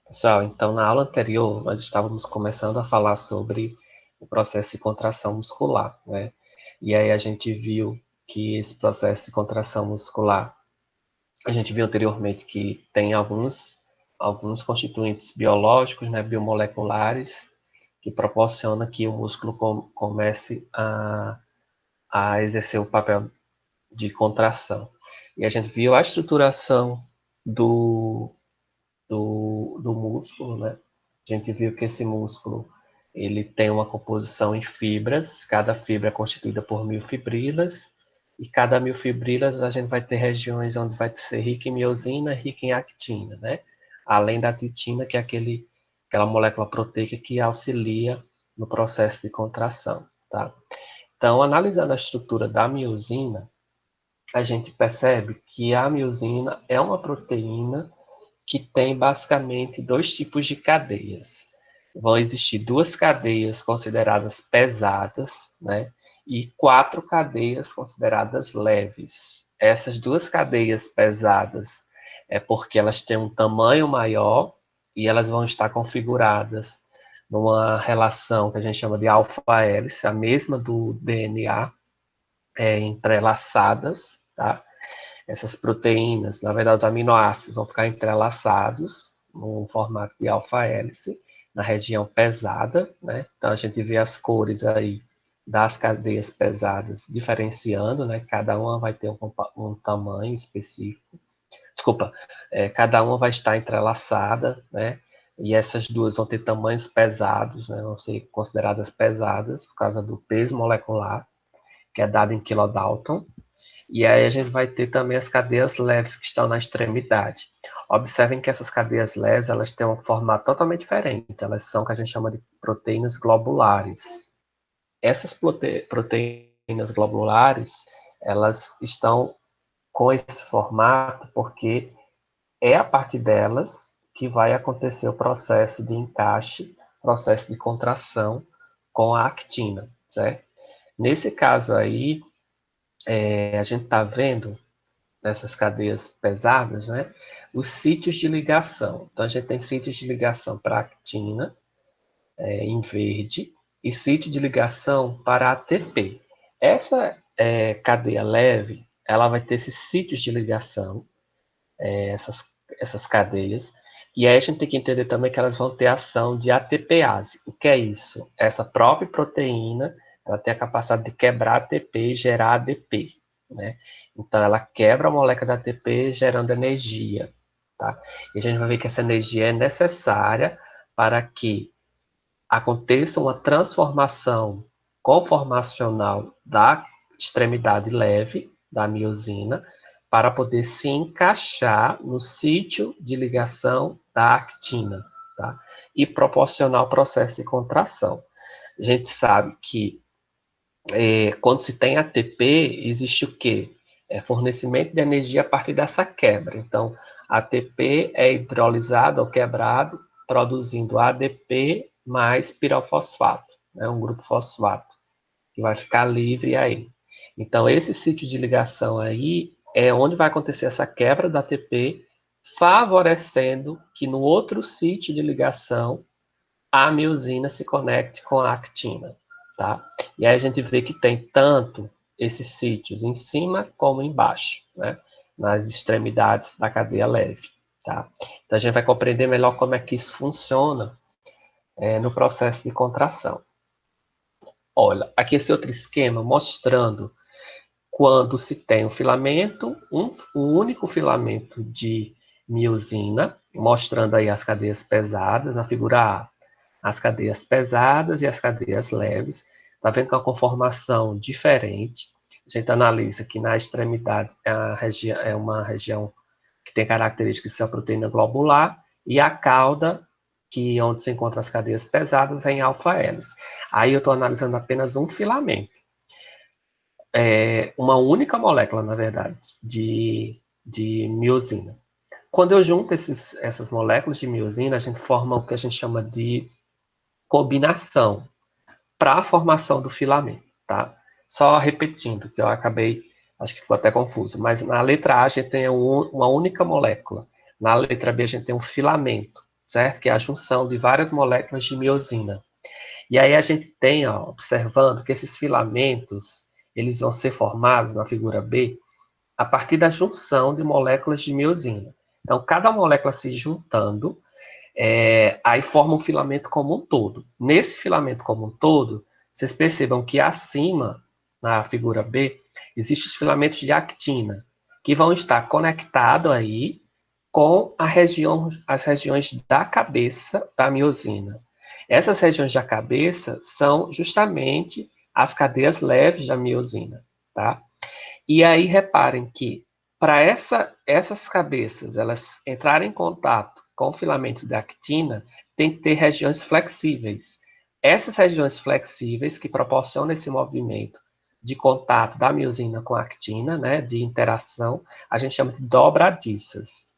Pessoal, então na aula anterior nós estávamos começando a falar sobre o processo de contração muscular, né? E aí a gente viu que esse processo de contração muscular, a gente viu anteriormente que tem alguns constituintes biológicos, né, biomoleculares, que proporcionam que o músculo comece a exercer o papel de contração. E a gente viu a estruturação do do músculo, né? A gente viu que esse músculo ele tem uma composição em fibras, cada fibra é constituída por 1.000 fibrilas, e cada 1.000 fibrilas a gente vai ter regiões onde vai ser rica em miosina, rica em actina, né? Além da titina, que é aquela molécula proteica que auxilia no processo de contração, tá? Então, analisando a estrutura da miosina, a gente percebe que a miosina é uma proteína que tem basicamente dois tipos de cadeias. Vão existir duas cadeias consideradas pesadas, né? E quatro cadeias consideradas leves. Essas duas cadeias pesadas é porque elas têm um tamanho maior e elas vão estar configuradas numa relação que a gente chama de alfa-hélice, a mesma do DNA, entrelaçadas, tá? Essas proteínas, na verdade, os aminoácidos vão ficar entrelaçados no formato de alfa-hélice, na região pesada, né? Então, a gente vê as cores aí das cadeias pesadas diferenciando, né? Cada uma vai ter um tamanho específico. Desculpa, cada uma vai estar entrelaçada, né? E essas duas vão ter tamanhos pesados, né? Vão ser consideradas pesadas por causa do peso molecular, que é dado em kilodalton. E aí a gente vai ter também as cadeias leves que estão na extremidade. Observem que essas cadeias leves, elas têm um formato totalmente diferente. Elas são o que a gente chama de proteínas globulares. Essas proteínas globulares, elas estão com esse formato porque é a partir delas que vai acontecer o processo de encaixe, processo de contração com a actina, certo? Nesse caso aí, a gente está vendo nessas cadeias pesadas, né, os sítios de ligação. Então, a gente tem sítios de ligação para a actina, em verde, e sítio de ligação para a ATP. Essa cadeia leve, ela vai ter esses sítios de ligação, essas cadeias, e aí a gente tem que entender também que elas vão ter ação de ATPase. O que é isso? Essa própria proteína, ela tem a capacidade de quebrar ATP e gerar ADP, né? Então, ela quebra a molécula da ATP gerando energia, tá? E a gente vai ver que essa energia é necessária para que aconteça uma transformação conformacional da extremidade leve da miosina para poder se encaixar no sítio de ligação da actina, tá? E proporcionar o processo de contração. A gente sabe que quando se tem ATP, existe o quê? Fornecimento de energia a partir dessa quebra. Então, ATP é hidrolisado ou quebrado, produzindo ADP mais pirofosfato, né, um grupo fosfato, que vai ficar livre aí. Então, esse sítio de ligação aí é onde vai acontecer essa quebra da ATP, favorecendo que no outro sítio de ligação a miosina se conecte com a actina, tá? E aí a gente vê que tem tanto esses sítios em cima como embaixo, né? Nas extremidades da cadeia leve, tá? Então a gente vai compreender melhor como é que isso funciona no processo de contração. Olha, aqui esse outro esquema mostrando quando se tem um filamento, um único filamento de miosina, mostrando aí as cadeias pesadas, na figura A, as cadeias pesadas e as cadeias leves. Está vendo que é uma conformação diferente. A gente analisa que na extremidade é uma região que tem características de ser a proteína globular, e a cauda, que é onde se encontram as cadeias pesadas, é em alfa-hélice. Aí eu estou analisando apenas um filamento. Uma única molécula, na verdade, de miosina. Quando eu junto essas moléculas de miosina, a gente forma o que a gente chama de combinação para a formação do filamento, tá? Só repetindo, que eu acabei, acho que ficou até confuso, mas na letra A a gente tem uma única molécula, na letra B a gente tem um filamento, certo? Que é a junção de várias moléculas de miosina. E aí a gente tem, ó, observando que esses filamentos, eles vão ser formados na figura B a partir da junção de moléculas de miosina. Então, cada molécula se juntando, aí forma um filamento como um todo. Nesse filamento como um todo, vocês percebam que acima, na figura B, existem os filamentos de actina, que vão estar conectados aí com as regiões da cabeça da miosina. Essas regiões da cabeça são justamente as cadeias leves da miosina, tá? E aí reparem que para essas cabeças elas entrarem em contato com o filamento da actina, tem que ter regiões flexíveis. Essas regiões flexíveis que proporcionam esse movimento de contato da miosina com a actina, né, de interação, a gente chama de dobradiças.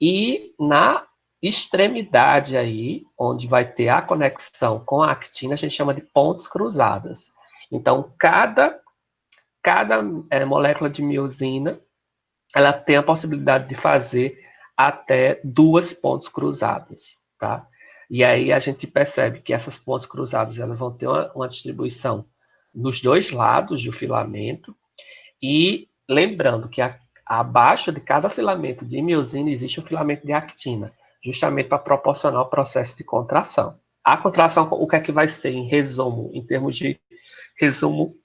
E na extremidade aí, onde vai ter a conexão com a actina, a gente chama de pontes cruzadas. Então, cada molécula de miosina, ela tem a possibilidade de fazer até 2 pontes cruzadas, tá? E aí a gente percebe que essas pontes cruzadas, elas vão ter uma distribuição nos dois lados do filamento, e lembrando que abaixo de cada filamento de miosina existe um filamento de actina, justamente para proporcionar o processo de contração. A contração, o que é que vai ser em resumo, em termos de resumo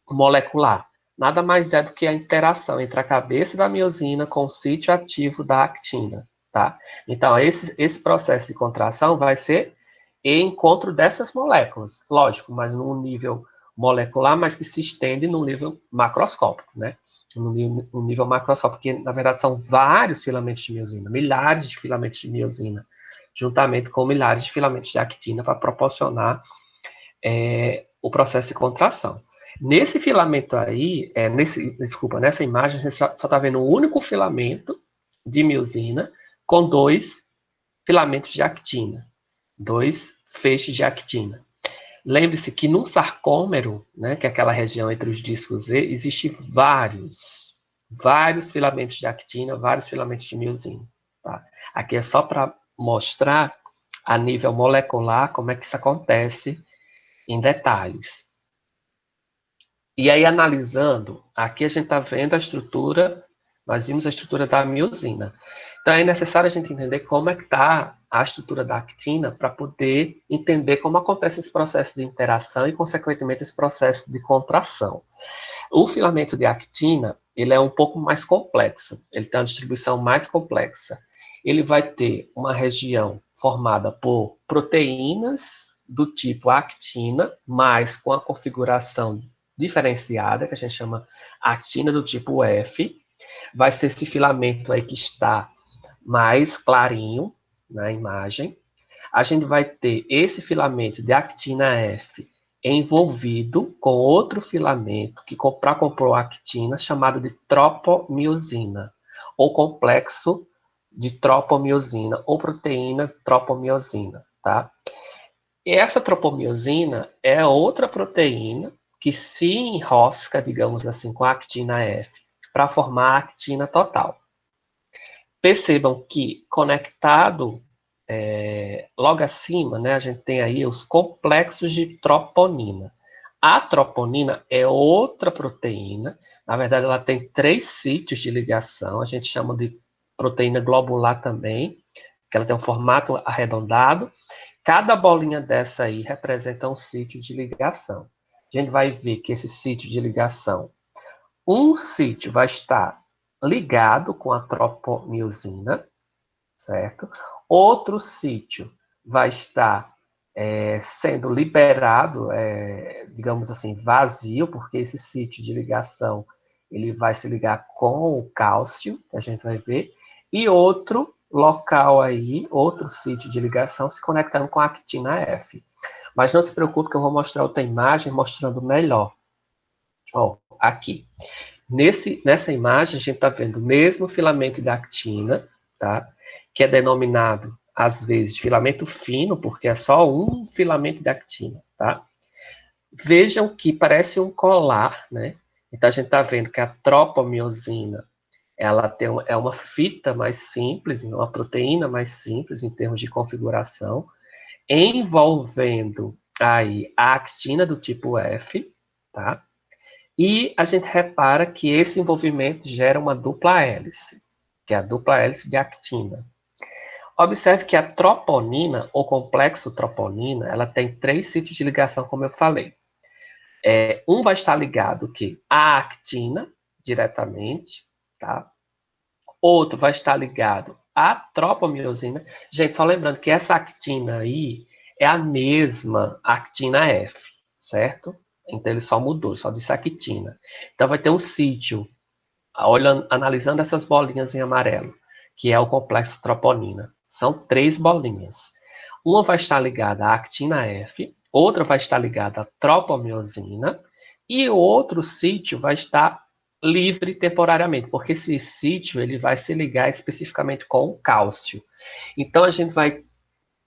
molecular? Nada mais é do que a interação entre a cabeça da miosina com o sítio ativo da actina, tá? Então, esse processo de contração vai ser em encontro dessas moléculas, lógico, mas num nível molecular, mas que se estende no nível macroscópico, né? No nível macroscópico, porque, na verdade, são vários filamentos de miosina, milhares de filamentos de miosina, juntamente com milhares de filamentos de actina para proporcionar o processo de contração. Nesse filamento aí, nessa imagem, a gente só está vendo um único filamento de miosina com 2 filamentos de actina, 2 feixes de actina. Lembre-se que num sarcômero, né, que é aquela região entre os discos Z, existem vários filamentos de actina, vários filamentos de miosina. Tá? Aqui é só para mostrar a nível molecular como é que isso acontece em detalhes. E aí, analisando, aqui a gente está vendo a estrutura, nós vimos a estrutura da miosina. Então, é necessário a gente entender como é que está a estrutura da actina para poder entender como acontece esse processo de interação e, consequentemente, esse processo de contração. O filamento de actina, ele é um pouco mais complexo, ele tem uma distribuição mais complexa. Ele vai ter uma região formada por proteínas do tipo actina, mas com a configuração diferenciada, que a gente chama actina do tipo F. Vai ser esse filamento aí que está mais clarinho na imagem. A gente vai ter esse filamento de actina F envolvido com outro filamento que para compor a actina, chamado de tropomiosina, ou complexo de tropomiosina, ou proteína tropomiosina, tá? E essa tropomiosina é outra proteína que se enrosca, digamos assim, com a actina F, para formar a actina total. Percebam que conectado logo acima, né, a gente tem aí os complexos de troponina. A troponina é outra proteína, na verdade ela tem 3 sítios de ligação, a gente chama de proteína globular também, que ela tem um formato arredondado. Cada bolinha dessa aí representa um sítio de ligação. A gente vai ver que esse sítio de ligação, um sítio vai estar ligado com a tropomiosina, certo? Outro sítio vai estar sendo liberado, digamos assim, vazio, porque esse sítio de ligação ele vai se ligar com o cálcio, que a gente vai ver, e outro local aí, outro sítio de ligação se conectando com a actina F. Mas não se preocupe que eu vou mostrar outra imagem mostrando melhor. Ó, aqui. Nessa imagem, a gente está vendo o mesmo filamento da actina, tá? Que é denominado, às vezes, de filamento fino, porque é só um filamento de actina, tá? Vejam que parece um colar, né? Então, a gente está vendo que a tropomiosina, ela é uma fita mais simples, uma proteína mais simples em termos de configuração, envolvendo aí a actina do tipo F, tá? E a gente repara que esse envolvimento gera uma dupla hélice, que é a dupla hélice de actina. Observe que a troponina, ou complexo troponina, ela tem 3 sítios de ligação, como eu falei. Um vai estar ligado que à actina, diretamente, tá? Outro vai estar ligado à tropomiosina. Gente, só lembrando que essa actina aí é a mesma actina F, certo? Então ele só mudou, só disse actina. Então vai ter um sítio, olhando, analisando essas bolinhas em amarelo, que é o complexo troponina. São 3 bolinhas. Uma vai estar ligada à actina F, outra vai estar ligada à tropomiosina, e o outro sítio vai estar livre temporariamente, porque esse sítio ele vai se ligar especificamente com o cálcio. Então a gente vai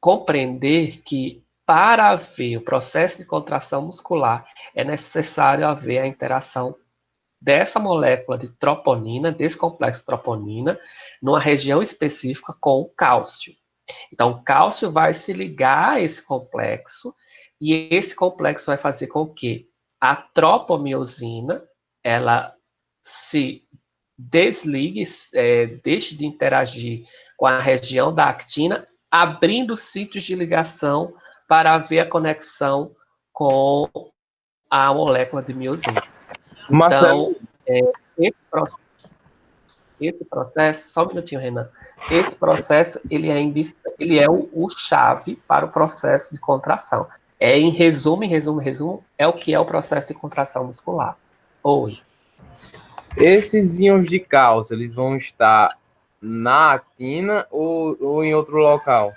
compreender que para haver o processo de contração muscular é necessário haver a interação dessa molécula de troponina, desse complexo troponina, numa região específica com o cálcio. Então, o cálcio vai se ligar a esse complexo e esse complexo vai fazer com que a tropomiosina ela se desligue, deixe de interagir com a região da actina, abrindo sítios de ligação para haver a conexão com a molécula de miosina. Marcelo, Então, esse, esse processo, só um minutinho, Renan. Esse processo, ele é o chave para o processo de contração. Em resumo, é o que é o processo de contração muscular. Oi. esses íons de cálcio, eles vão estar na actina ou em outro local?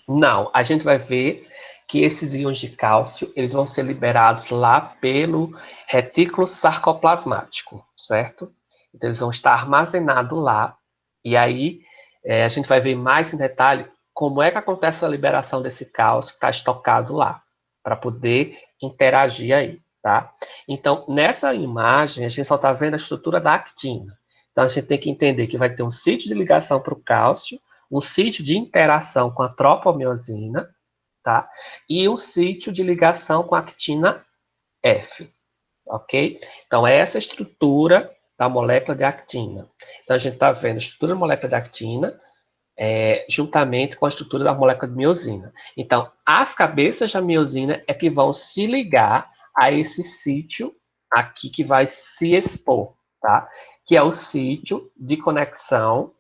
Não, a gente vai ver que esses íons de cálcio, eles vão ser liberados lá pelo retículo sarcoplasmático, certo? Então, eles vão estar armazenados lá, e aí a gente vai ver mais em detalhe como é que acontece a liberação desse cálcio que está estocado lá, para poder interagir aí, tá? Então, nessa imagem, a gente só está vendo a estrutura da actina. Então, a gente tem que entender que vai ter um sítio de ligação para o cálcio, um sítio de interação com a tropomiosina, tá? E um sítio de ligação com a actina F, ok? Então, essa é a estrutura da molécula de actina. Então, a gente está vendo a estrutura da molécula de actina juntamente com a estrutura da molécula de miosina. Então, as cabeças da miosina é que vão se ligar a esse sítio aqui que vai se expor, tá? Que é o sítio de conexão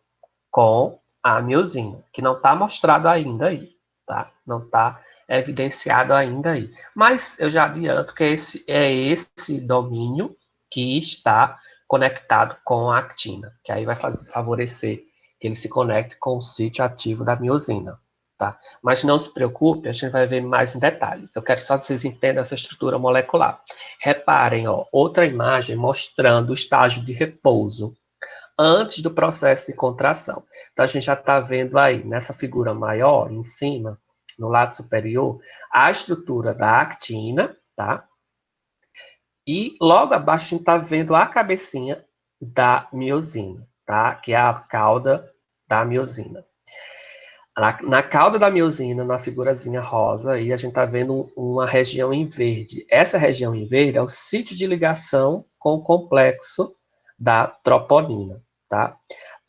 com a miosina, que não está mostrado ainda aí, tá? Não está evidenciado ainda aí. Mas eu já adianto que esse domínio que está conectado com a actina, que aí vai favorecer que ele se conecte com o sítio ativo da miosina, tá? Mas não se preocupe, a gente vai ver mais em detalhes. Eu quero só que vocês entendam essa estrutura molecular. Reparem, ó, outra imagem mostrando o estágio de repouso antes do processo de contração. Então, a gente já está vendo aí, nessa figura maior, em cima, no lado superior, a estrutura da actina, tá? E logo abaixo a gente está vendo a cabecinha da miosina, tá? Que é a cauda da miosina. Na cauda da miosina, na figurazinha rosa, aí a gente está vendo uma região em verde. Essa região em verde é o sítio de ligação com o complexo da troponina, tá?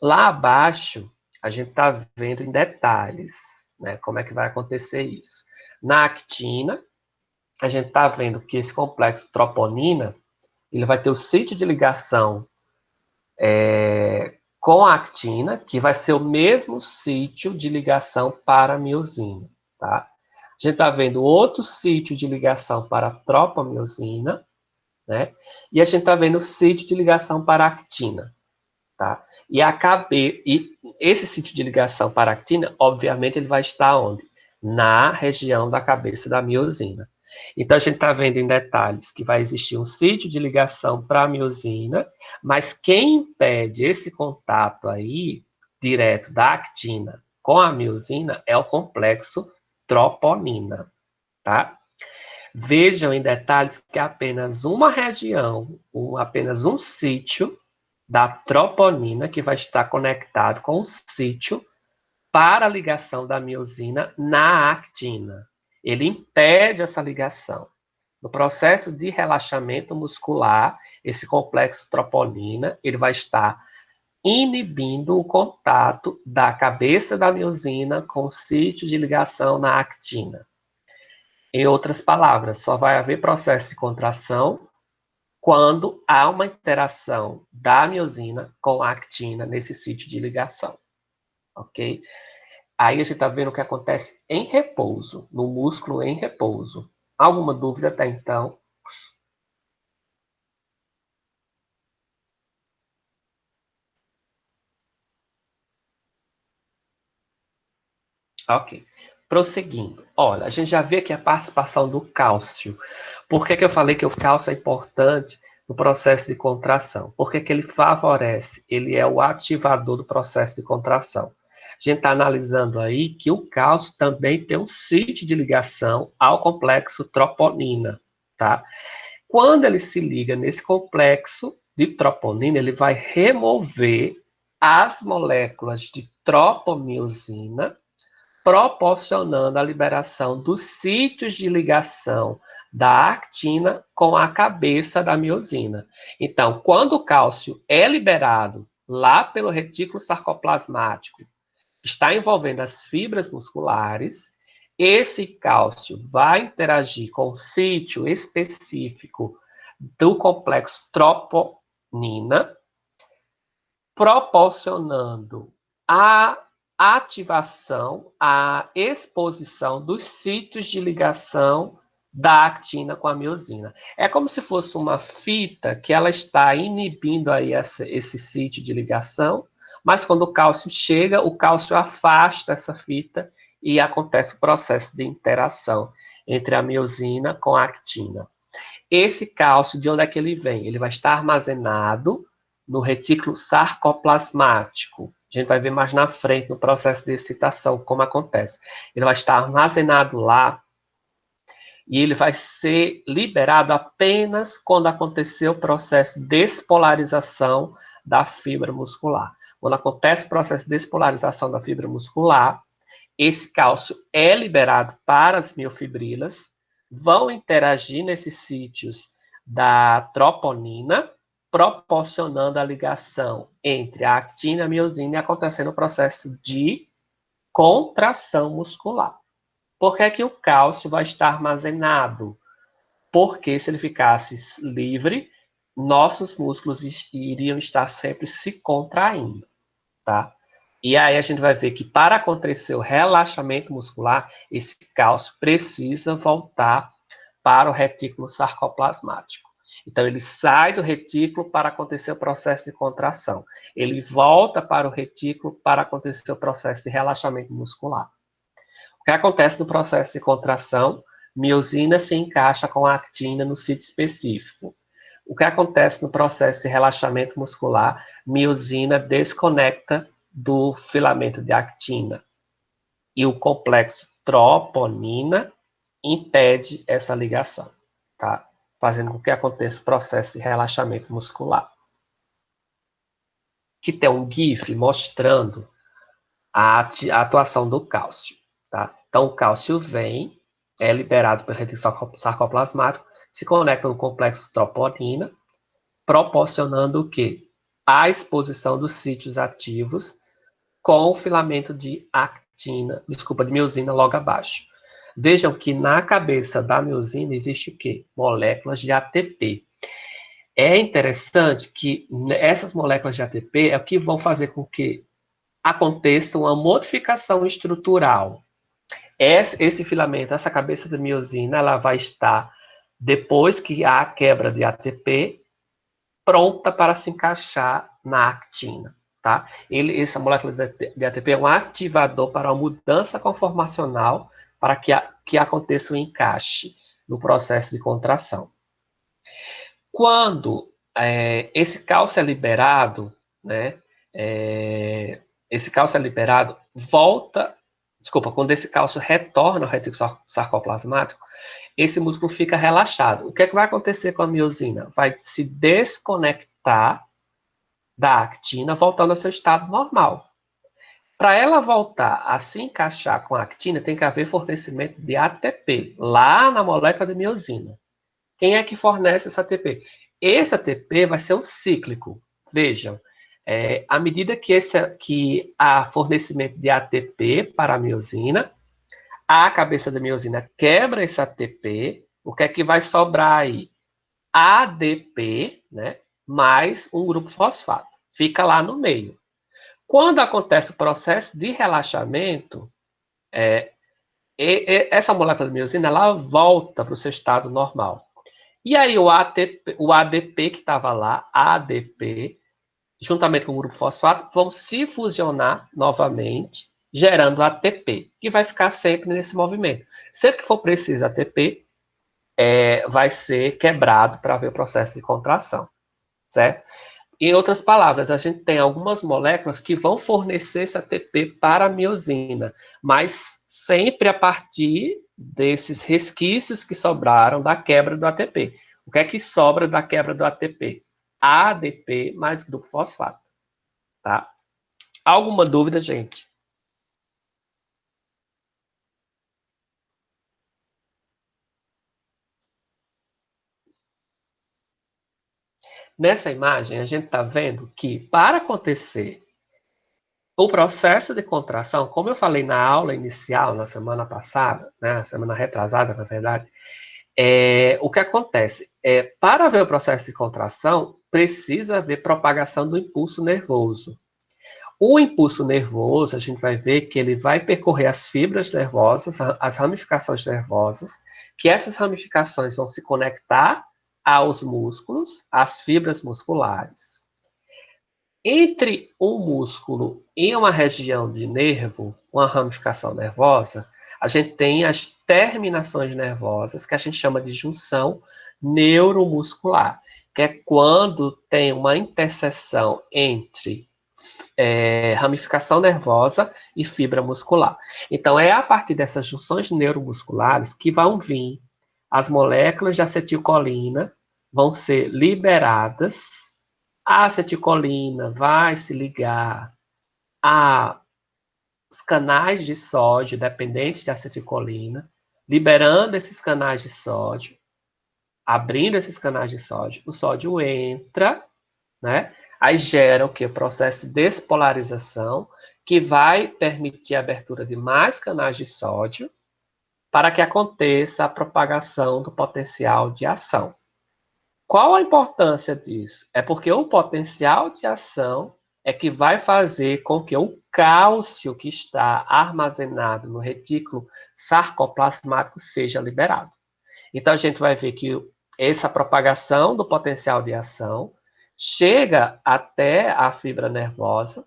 Lá abaixo, a gente está vendo em detalhes, né, como é que vai acontecer isso. Na actina, a gente está vendo que esse complexo troponina, ele vai ter o sítio de ligação com a actina, que vai ser o mesmo sítio de ligação para a miosina, tá? A gente está vendo outro sítio de ligação para a tropomiosina, né? E a gente está vendo o sítio de ligação para a actina, tá? E esse sítio de ligação para a actina, obviamente, ele vai estar onde? Na região da cabeça da miosina. Então, a gente está vendo em detalhes que vai existir um sítio de ligação para a miosina, mas quem impede esse contato aí, direto da actina com a miosina, é o complexo troponina, tá? Vejam em detalhes que apenas uma região, apenas um sítio da troponina, que vai estar conectado com o sítio para a ligação da miosina na actina. Ele impede essa ligação. No processo de relaxamento muscular, esse complexo troponina, ele vai estar inibindo o contato da cabeça da miosina com o sítio de ligação na actina. Em outras palavras, só vai haver processo de contração quando há uma interação da miosina com a actina nesse sítio de ligação, ok? Aí a gente está vendo o que acontece em repouso, no músculo em repouso. Alguma dúvida até então? Ok. Prosseguindo. Olha, a gente já vê aqui a participação do cálcio. Por que eu falei que o cálcio é importante no processo de contração? Porque ele favorece, ele é o ativador do processo de contração. A gente está analisando aí que o cálcio também tem um sítio de ligação ao complexo troponina, tá? Quando ele se liga nesse complexo de troponina, ele vai remover as moléculas de tropomiosina, proporcionando a liberação dos sítios de ligação da actina com a cabeça da miosina. Então, quando o cálcio é liberado lá pelo retículo sarcoplasmático, está envolvendo as fibras musculares, esse cálcio vai interagir com o sítio específico do complexo troponina, proporcionando a ativação, a exposição dos sítios de ligação da actina com a miosina. É como se fosse uma fita que ela está inibindo aí esse sítio de ligação, mas quando o cálcio chega, o cálcio afasta essa fita e acontece o processo de interação entre a miosina com a actina. Esse cálcio, de onde é que ele vem? Ele vai estar armazenado no retículo sarcoplasmático. A gente vai ver mais na frente, no processo de excitação, como acontece. Ele vai estar armazenado lá e ele vai ser liberado apenas quando acontecer o processo de despolarização da fibra muscular. Quando acontece o processo de despolarização da fibra muscular, esse cálcio é liberado para as miofibrilas, vão interagir nesses sítios da troponina, proporcionando a ligação entre a actina e a miosina e acontecendo o processo de contração muscular. Por que que o cálcio vai estar armazenado? Porque se ele ficasse livre, nossos músculos iriam estar sempre se contraindo, tá? E aí a gente vai ver que para acontecer o relaxamento muscular, esse cálcio precisa voltar para o retículo sarcoplasmático. Então ele sai do retículo para acontecer o processo de contração. Ele volta para o retículo para acontecer o processo de relaxamento muscular. O que acontece no processo de contração? Miosina se encaixa com a actina no sítio específico. O que acontece no processo de relaxamento muscular? Miosina desconecta do filamento de actina. E o complexo troponina impede essa ligação, tá? Fazendo com que aconteça o processo de relaxamento muscular. Aqui tem um GIF mostrando a atuação do cálcio, tá? Então, o cálcio vem, é liberado pelo retículo sarcoplasmático, se conecta no complexo troponina, proporcionando o quê? A exposição dos sítios ativos com o filamento de actina, desculpa, de miosina logo abaixo. Vejam que na cabeça da miosina existe o quê? Moléculas de ATP. É interessante que essas moléculas de ATP é o que vão fazer com que aconteça uma modificação estrutural. Esse filamento, essa cabeça da miosina, ela vai estar, depois que há a quebra de ATP, pronta para se encaixar na actina. Tá? Essa molécula de ATP é um ativador para a mudança conformacional para que aconteça o encaixe no processo de contração. Quando esse cálcio é liberado, né, esse cálcio é liberado, quando esse cálcio retorna ao retículo sarcoplasmático, esse músculo fica relaxado. O que é que vai acontecer com a miosina? Vai se desconectar da actina, voltando ao seu estado normal. Para ela voltar a se encaixar com a actina, tem que haver fornecimento de ATP, lá na molécula de miosina. Quem é que fornece esse ATP? Esse ATP vai ser um cíclico. Vejam, à medida que há fornecimento de ATP para a miosina, a cabeça da miosina quebra esse ATP, o que é que vai sobrar aí? ADP, né, mais um grupo fosfato. Fica lá no meio. Quando acontece o processo de relaxamento, essa molécula de miosina ela volta para o seu estado normal. E aí o ADP que estava lá, ADP, juntamente com o grupo fosfato, vão se fusionar novamente, gerando ATP, que vai ficar sempre nesse movimento. Sempre que for preciso ATP, vai ser quebrado para ver o processo de contração, certo? Em outras palavras, a gente tem algumas moléculas que vão fornecer esse ATP para a miosina, mas sempre a partir desses resquícios que sobraram da quebra do ATP. O que é que sobra da quebra do ATP? ADP mais grupo fosfato, tá? Alguma dúvida, gente? Nessa imagem, a gente está vendo que para acontecer o processo de contração, como eu falei na aula inicial, na semana passada, né, semana retrasada, na verdade, o que acontece? Para haver o processo de contração, precisa haver propagação do impulso nervoso. O impulso nervoso, a gente vai ver que ele vai percorrer as fibras nervosas, as ramificações nervosas, que essas ramificações vão se conectar aos músculos, às fibras musculares. Entre um músculo e uma região de nervo, uma ramificação nervosa, a gente tem as terminações nervosas, que a gente chama de junção neuromuscular, que é quando tem uma interseção entre ramificação nervosa e fibra muscular. Então, é a partir dessas junções neuromusculares que vão vir as moléculas de acetilcolina, vão ser liberadas. A acetilcolina vai se ligar aos canais de sódio dependentes de acetilcolina, liberando esses canais de sódio, abrindo esses canais de sódio. O sódio entra, né? Aí gera o que? O processo de despolarização, que vai permitir a abertura de mais canais de sódio para que aconteça a propagação do potencial de ação. Qual a importância disso? É porque o potencial de ação é que vai fazer com que o cálcio que está armazenado no retículo sarcoplasmático seja liberado. Então, a gente vai ver que essa propagação do potencial de ação chega até a fibra nervosa.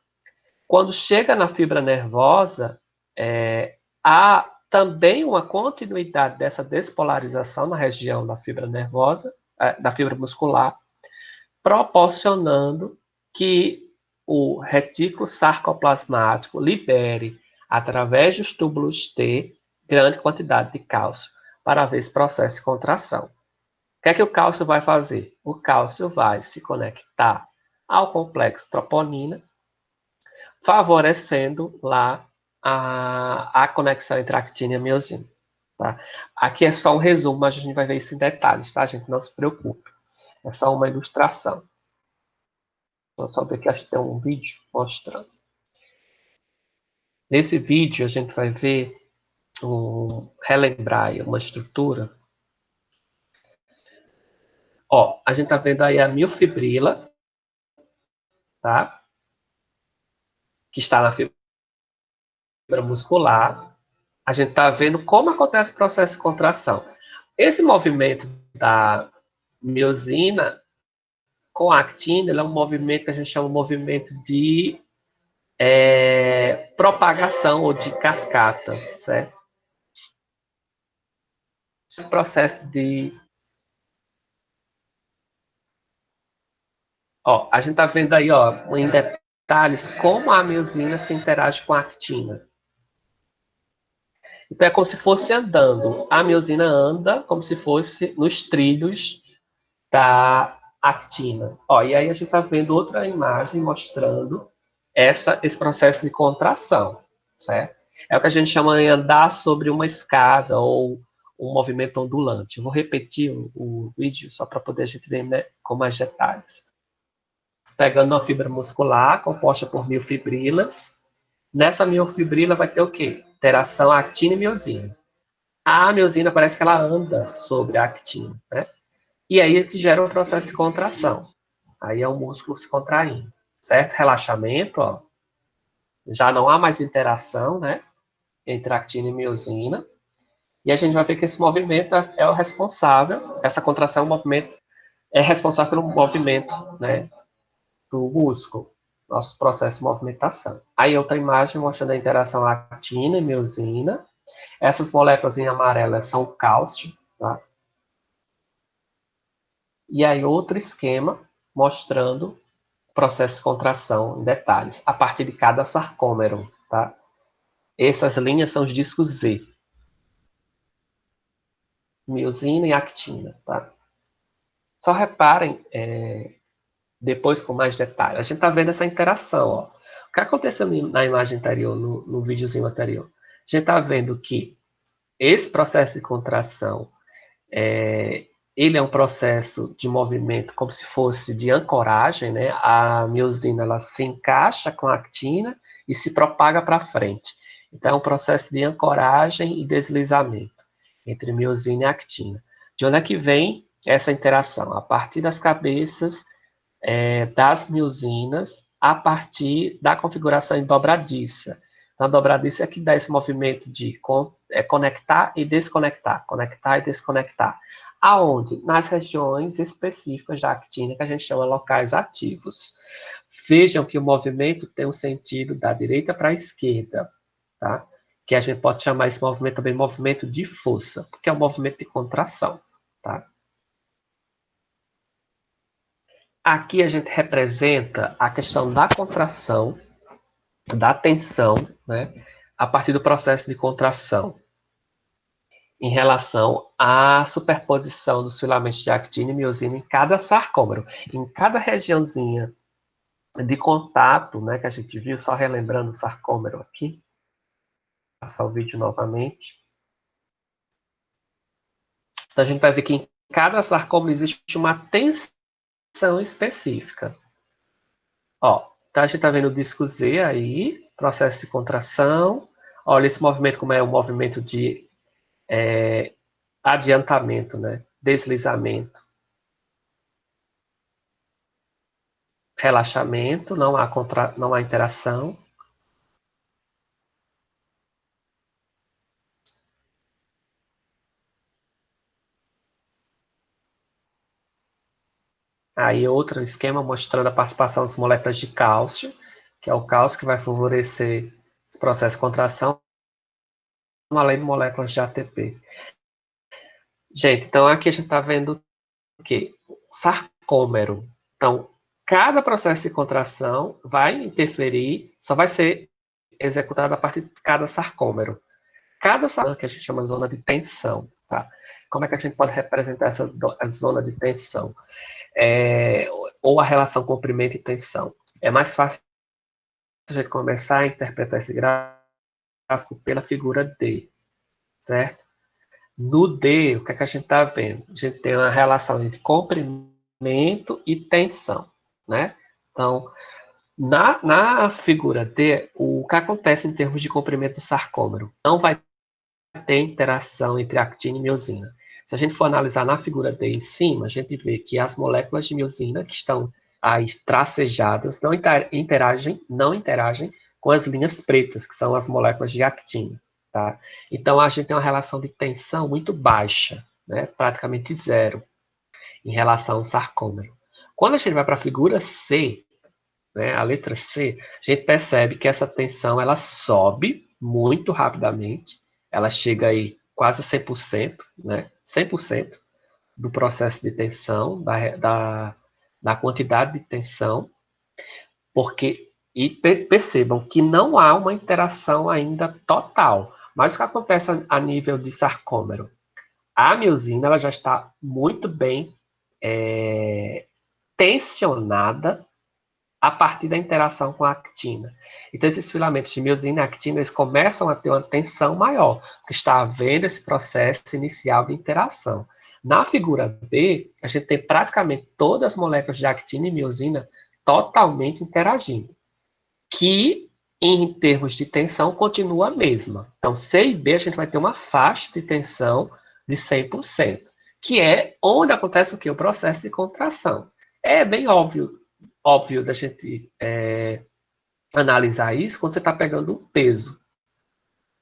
Quando chega na fibra nervosa, há também uma continuidade dessa despolarização na região da fibra nervosa, da fibra muscular, proporcionando que o retículo sarcoplasmático libere, através dos túbulos T, grande quantidade de cálcio para ver esse processo de contração. O que é que o cálcio vai fazer? O cálcio vai se conectar ao complexo troponina, favorecendo lá a conexão entre actina e miosina. Tá? Aqui é só um resumo, mas a gente vai ver isso em detalhes, tá, gente? Não se preocupe. É só uma ilustração. Vou só ver que acho que tem um vídeo mostrando. Nesse vídeo, a gente vai ver, relembrar aí uma estrutura. Ó, a gente tá vendo aí a miofibrila, tá? Que está na fibra muscular. A gente tá vendo como acontece o processo de contração. Esse movimento da miosina com a actina, ele é um movimento que a gente chama de movimento de propagação ou de cascata, certo? Esse processo de... Ó, a gente está vendo aí, ó, em detalhes, como a miosina se interage com a actina. Então, é como se fosse andando. A miosina anda como se fosse nos trilhos da actina. Ó, e aí a gente está vendo outra imagem mostrando esse processo de contração, certo? É o que a gente chama de andar sobre uma escada ou um movimento ondulante. Eu vou repetir o vídeo só para poder a gente ver, né, com mais detalhes. Pegando uma fibra muscular composta por miofibrilas. Nessa miofibrila vai ter o quê? Interação actina e miosina. A miosina parece que ela anda sobre a actina, né? E aí é que gera um processo de contração. Aí é o músculo se contraindo, certo? Relaxamento, ó. Já não há mais interação, né? Entre actina e miosina. E a gente vai ver que esse movimento é o responsável, essa contração, o movimento, é responsável pelo movimento, né? Do músculo, nosso processo de movimentação. Aí outra imagem mostrando a interação actina e miosina. Essas moléculas em amarelo são o cálcio, tá? E aí outro esquema mostrando o processo de contração em detalhes, a partir de cada sarcômero, tá? Essas linhas são os discos Z, miosina e actina, tá? Só reparem, depois com mais detalhe, a gente está vendo essa interação, ó. O que aconteceu na imagem anterior, no videozinho anterior? A gente está vendo que esse processo de contração, ele é um processo de movimento como se fosse de ancoragem, né? A miosina ela se encaixa com a actina e se propaga para frente. Então, é um processo de ancoragem e deslizamento entre miosina e actina. De onde é que vem essa interação? A partir das cabeças das miosinas, a partir da configuração em dobradiça. Então, a dobradiça é que dá esse movimento de conectar e desconectar, conectar e desconectar. Aonde? Nas regiões específicas da actina, que a gente chama locais ativos. Vejam que o movimento tem um sentido da direita para a esquerda, tá? Que a gente pode chamar esse movimento também movimento de força, porque é um movimento de contração, tá? Aqui a gente representa a questão da contração, da tensão, né, a partir do processo de contração, em relação à superposição dos filamentos de actina e miosina em cada sarcômero, em cada regiãozinha de contato, né, que a gente viu, só relembrando o sarcômero aqui, vou passar o vídeo novamente. Então a gente vai ver que em cada sarcômero existe uma tensão específica. Ó, então a gente está vendo o disco Z aí, processo de contração. Olha esse movimento como é um movimento de adiantamento, né? Deslizamento, relaxamento, não há interação. Aí outro esquema mostrando a participação das moléculas de cálcio, que é o cálcio que vai favorecer esse processo de contração, além de moléculas de ATP. Gente, então aqui a gente está vendo o quê? Sarcômero. Então, cada processo de contração vai interferir, só vai ser executado a partir de cada sarcômero. Cada sarcômero que a gente chama de zona de tensão, tá? Como é que a gente pode representar essa zona de tensão? Ou a relação comprimento e tensão. É mais fácil a gente começar a interpretar esse gráfico pela figura D, certo? No D, o que é que a gente está vendo? A gente tem uma relação entre comprimento e tensão, né? Então, na figura D, o que acontece em termos de comprimento do sarcômero? Não vai ter interação entre actina e miosina. Se a gente for analisar na figura D em cima, a gente vê que as moléculas de miosina que estão aí tracejadas não interagem com as linhas pretas, que são as moléculas de actina. Tá? Então, a gente tem uma relação de tensão muito baixa, né? Praticamente zero, em relação ao sarcômero. Quando a gente vai para a figura C, né, a letra C, a gente percebe que essa tensão ela sobe muito rapidamente, ela chega aí quase a 100%, né? 100% do processo de tensão, da quantidade de tensão, porque, e percebam que não há uma interação ainda total. Mas o que acontece a nível de sarcômero? A miosina ela já está muito bem tensionada a partir da interação com a actina. Então, esses filamentos de miosina e actina, eles começam a ter uma tensão maior, porque está havendo esse processo inicial de interação. Na figura B, a gente tem praticamente todas as moléculas de actina e miosina totalmente interagindo, que, em termos de tensão, continua a mesma. Então, C e B, a gente vai ter uma faixa de tensão de 100%, que é onde acontece o quê? O processo de contração. É bem óbvio da gente analisar isso quando você está pegando um peso.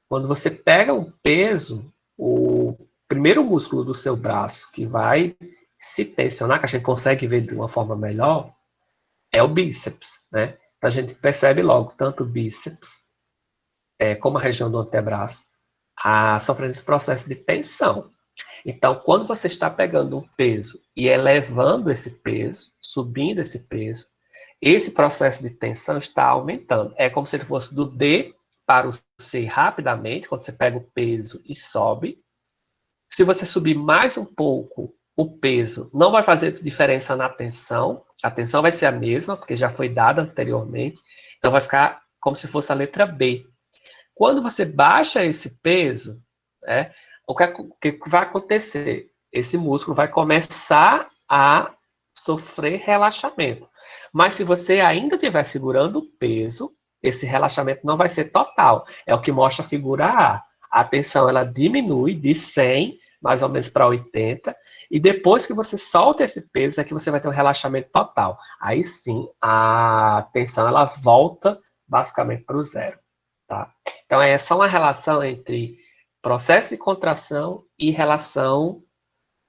Quando você pega um peso, o primeiro músculo do seu braço que vai se tensionar, que a gente consegue ver de uma forma melhor, é o bíceps, né? Então a gente percebe logo, tanto o bíceps como a região do antebraço, sofrendo esse processo de tensão. Então, quando você está pegando um peso e elevando esse peso, subindo esse peso, esse processo de tensão está aumentando. É como se ele fosse do D para o C rapidamente, quando você pega o peso e sobe. Se você subir mais um pouco o peso, não vai fazer diferença na tensão. A tensão vai ser a mesma, porque já foi dada anteriormente. Então, vai ficar como se fosse a letra B. Quando você baixa esse peso, o que vai acontecer? Esse músculo vai começar a sofrer relaxamento. Mas se você ainda estiver segurando o peso, esse relaxamento não vai ser total. É o que mostra a figura A. A tensão ela diminui de 100 mais ou menos para 80, e depois que você solta esse peso é que você vai ter um relaxamento total. Aí sim, a tensão ela volta basicamente para o zero. Tá? Então, é só uma relação entre processo de contração e relação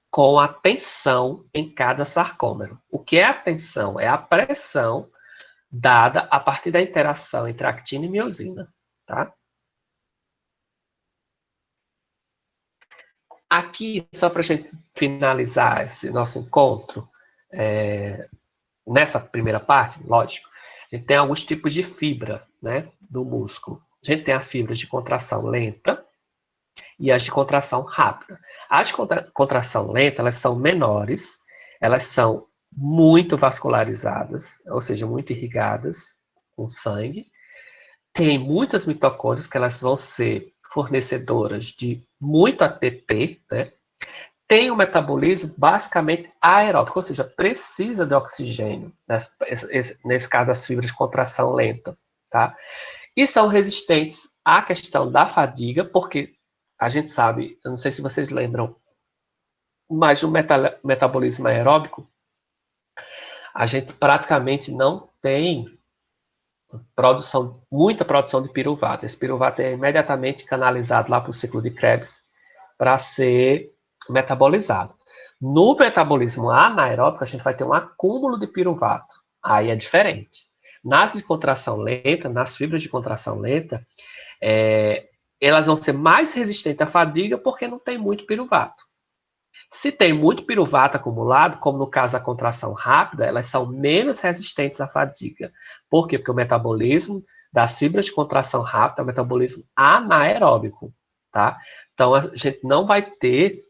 com a tensão em cada sarcômero. O que é a tensão? É a pressão dada a partir da interação entre actina e miosina. Tá? Aqui, só para a gente finalizar esse nosso encontro, nessa primeira parte, lógico, a gente tem alguns tipos de fibra, né, do músculo. A gente tem a fibra de contração lenta e as de contração rápida. As de contração lenta, elas são menores, elas são muito vascularizadas, ou seja, muito irrigadas com sangue. Tem muitas mitocôndrias que elas vão ser fornecedoras de muito ATP, né? Tem um metabolismo basicamente aeróbico, ou seja, precisa de oxigênio, nesse caso as fibras de contração lenta, tá? E são resistentes à questão da fadiga, porque a gente sabe, eu não sei se vocês lembram, mas no metabolismo aeróbico, a gente praticamente não tem muita produção de piruvato. Esse piruvato é imediatamente canalizado lá para o ciclo de Krebs para ser metabolizado. No metabolismo anaeróbico, a gente vai ter um acúmulo de piruvato. Aí é diferente. Nas de contração lenta, nas fibras de contração lenta, elas vão ser mais resistentes à fadiga porque não tem muito piruvato. Se tem muito piruvato acumulado, como no caso da contração rápida, elas são menos resistentes à fadiga. Por quê? Porque o metabolismo das fibras de contração rápida é um metabolismo anaeróbico, tá? Então, a gente não vai ter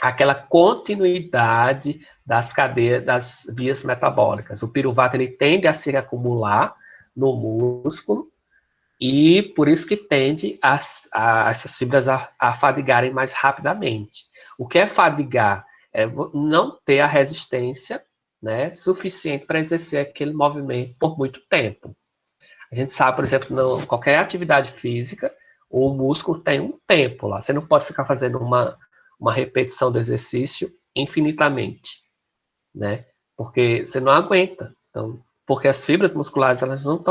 aquela continuidade das cadeias, das vias metabólicas. O piruvato, ele tende a se acumular no músculo, e por isso que tende essas fibras a fadigarem mais rapidamente. O que é fadigar? É não ter a resistência, né, suficiente para exercer aquele movimento por muito tempo. A gente sabe, por exemplo, qualquer atividade física, o músculo tem um tempo lá. Você não pode ficar fazendo uma repetição do exercício infinitamente, né? Porque você não aguenta. Então, porque as fibras musculares elas não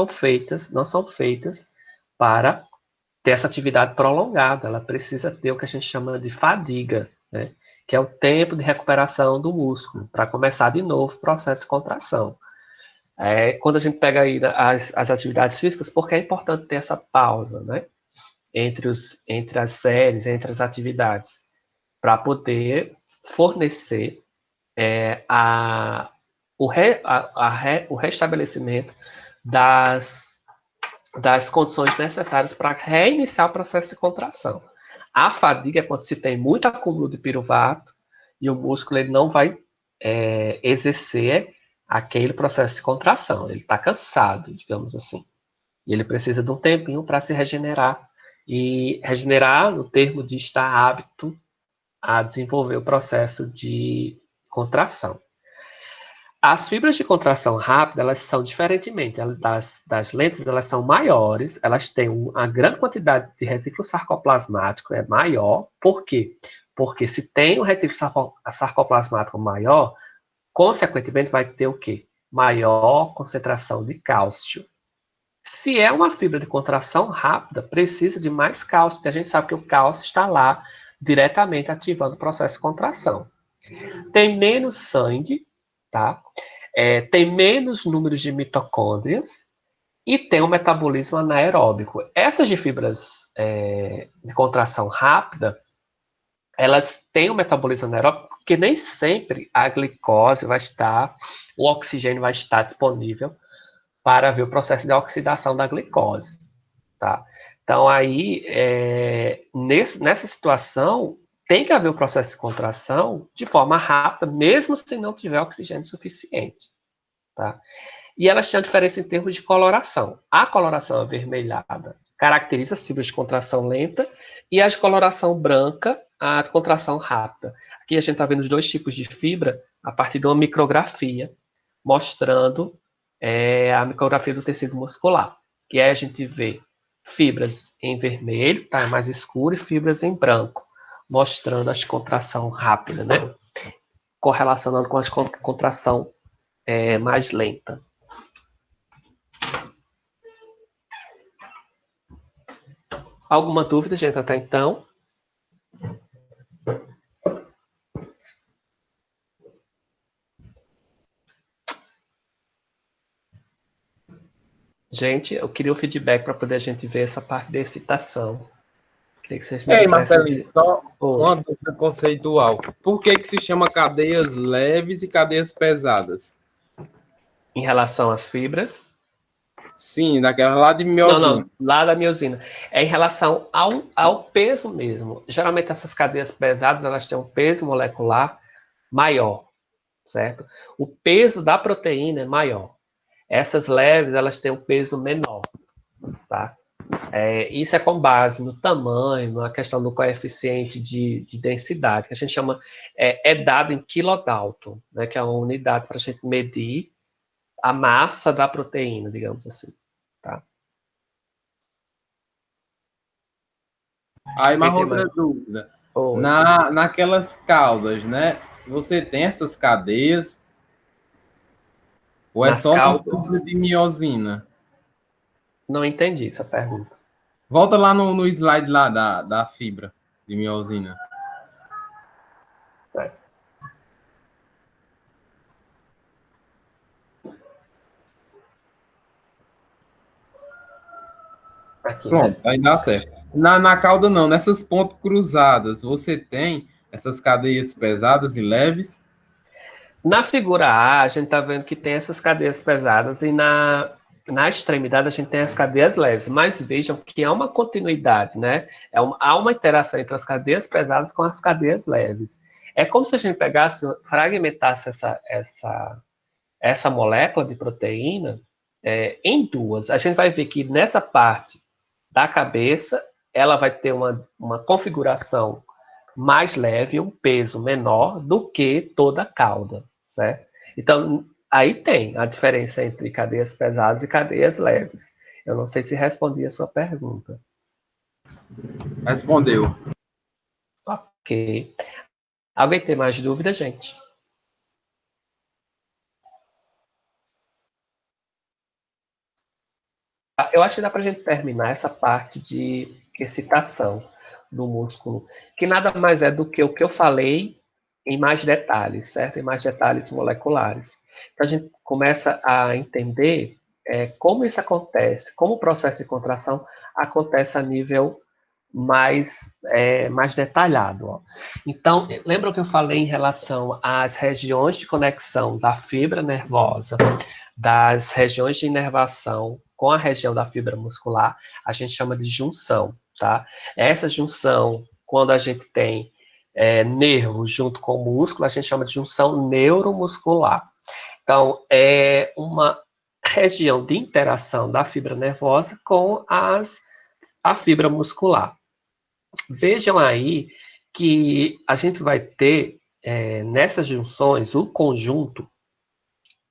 são feitas para ter essa atividade prolongada. Ela precisa ter o que a gente chama de fadiga, né? Que é o tempo de recuperação do músculo, para começar de novo o processo de contração. Quando a gente pega aí as atividades físicas, porque é importante ter essa pausa, né? Entre as séries, entre as atividades, para poder fornecer o restabelecimento das condições necessárias para reiniciar o processo de contração. A fadiga é quando se tem muito acúmulo de piruvato e o músculo ele não vai exercer aquele processo de contração. Ele está cansado, digamos assim. E ele precisa de um tempinho para se regenerar. E regenerar no termo de estar apto a desenvolver o processo de contração. As fibras de contração rápida, elas são diferentemente das lentas, elas são maiores, elas têm uma grande quantidade de retículo sarcoplasmático, é maior. Por quê? Porque se tem um retículo sarcoplasmático maior, consequentemente vai ter o quê? Maior concentração de cálcio. Se é uma fibra de contração rápida, precisa de mais cálcio, porque a gente sabe que o cálcio está lá diretamente ativando o processo de contração. Tem menos sangue, tá? Tem menos número de mitocôndrias e tem um metabolismo anaeróbico. Essas de fibras de contração rápida, elas têm um metabolismo anaeróbico porque nem sempre a glicose vai estar, o oxigênio vai estar disponível para ver o processo de oxidação da glicose, tá? Então, aí, nessa situação, tem que haver o processo de contração de forma rápida, mesmo se não tiver oxigênio suficiente, tá? E elas têm a diferença em termos de coloração. A coloração avermelhada caracteriza as fibras de contração lenta e a de coloração branca, a de contração rápida. Aqui a gente está vendo os dois tipos de fibra a partir de uma micrografia, mostrando a micrografia do tecido muscular. Que aí a gente vê fibras em vermelho, tá? É mais escuro, e fibras em branco, mostrando a contração rápida, né? Correlacionando com a contração mais lenta. Alguma dúvida, gente, até então? Gente, eu queria o feedback para poder a gente ver essa parte da excitação. Queria que vocês me Ei, dissessem. Marcelinho, só uma dúvida conceitual. Por que se chama cadeias leves e cadeias pesadas? Em relação às fibras? Sim, daquela lá de miosina. Não, lá da miosina. É em relação ao peso mesmo. Geralmente essas cadeias pesadas, elas têm um peso molecular maior, certo? O peso da proteína é maior. Essas leves, elas têm um peso menor, tá? Isso é com base no tamanho, na questão do coeficiente de densidade, que a gente chama, dado em kilodalton, né, que é uma unidade para a gente medir a massa da proteína, digamos assim, tá? Aí, uma outra dúvida. Naquelas caudas, né? Você tem essas cadeias? Ou é só na fibra de miosina? Não entendi essa pergunta. Volta lá no slide lá da fibra de miosina. Aqui, pronto, né? aí dá certo. Na cauda não, nessas pontas cruzadas, você tem essas cadeias pesadas e leves? Na figura A, a gente está vendo que tem essas cadeias pesadas e na extremidade a gente tem as cadeias leves, mas vejam que há uma continuidade, né? Há uma interação entre as cadeias pesadas com as cadeias leves. É como se a gente pegasse, fragmentasse essa molécula de proteína em duas. A gente vai ver que nessa parte da cabeça, ela vai ter uma configuração mais leve, um peso menor do que toda a cauda, certo? Então, aí tem a diferença entre cadeias pesadas e cadeias leves. Eu não sei se respondi a sua pergunta. Respondeu. Ok. Alguém tem mais dúvida, gente? Eu acho que dá para a gente terminar essa parte de excitação do músculo, que nada mais é do que o que eu falei em mais detalhes, certo? Em mais detalhes moleculares. Então, a gente começa a entender como isso acontece, como o processo de contração acontece a nível mais detalhado. Ó. Então, lembra o que eu falei em relação às regiões de conexão da fibra nervosa, das regiões de inervação com a região da fibra muscular? A gente chama de junção, tá? Essa junção, quando a gente tem nervo junto com o músculo, a gente chama de junção neuromuscular. Então, é uma região de interação da fibra nervosa com a fibra muscular. Vejam aí que a gente vai ter, nessas junções, o conjunto,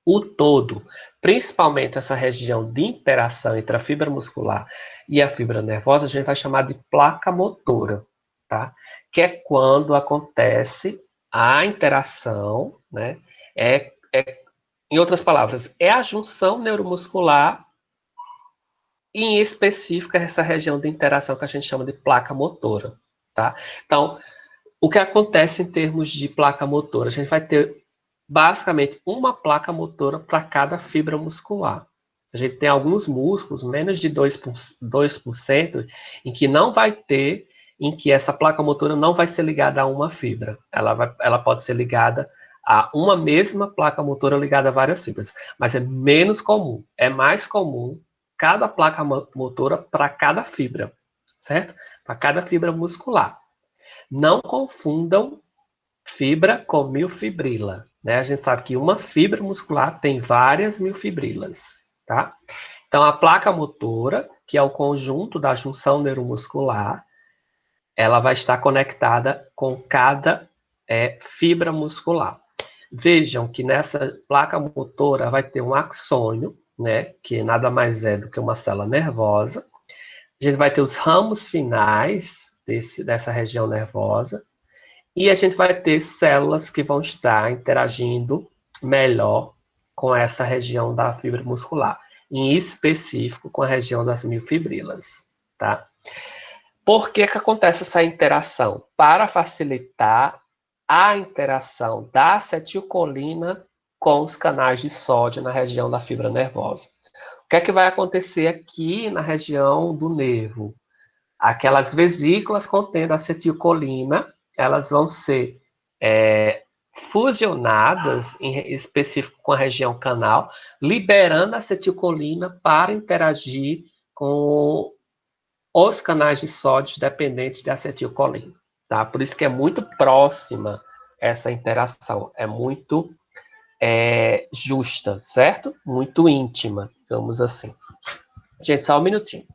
o todo, principalmente essa região de interação entre a fibra muscular e a fibra nervosa, a gente vai chamar de placa motora, tá? Que é quando acontece a interação, né? Em outras palavras, é a junção neuromuscular e, em específico, essa região de interação que a gente chama de placa motora, tá? Então, o que acontece em termos de placa motora? A gente vai ter basicamente uma placa motora para cada fibra muscular. A gente tem alguns músculos, menos de 2%, em que não vai ter, em que essa placa motora não vai ser ligada a uma fibra. Ela pode ser ligada a uma mesma placa motora ligada a várias fibras, mas é menos comum. É mais comum cada placa motora para cada fibra, certo? Para cada fibra muscular. Não confundam fibra com miofibrila, né? A gente sabe que uma fibra muscular tem várias miofibrilas, tá? Então, a placa motora, que é o conjunto da junção neuromuscular, ela vai estar conectada com cada fibra muscular. Vejam que nessa placa motora vai ter um axônio, né? Que nada mais é do que uma célula nervosa. A gente vai ter os ramos finais dessa região nervosa, e a gente vai ter células que vão estar interagindo melhor com essa região da fibra muscular, em específico com a região das miofibrilas, tá? Por que que acontece essa interação? Para facilitar a interação da acetilcolina com os canais de sódio na região da fibra nervosa. O que é que vai acontecer aqui na região do nervo? Aquelas vesículas contendo acetilcolina, elas vão ser fusionadas, em específico com a região canal, liberando acetilcolina para interagir com os canais de sódio dependentes de acetilcolina. Tá? Por isso que é muito próxima essa interação, é muito justa, certo? Muito íntima, digamos assim. Gente, só um minutinho.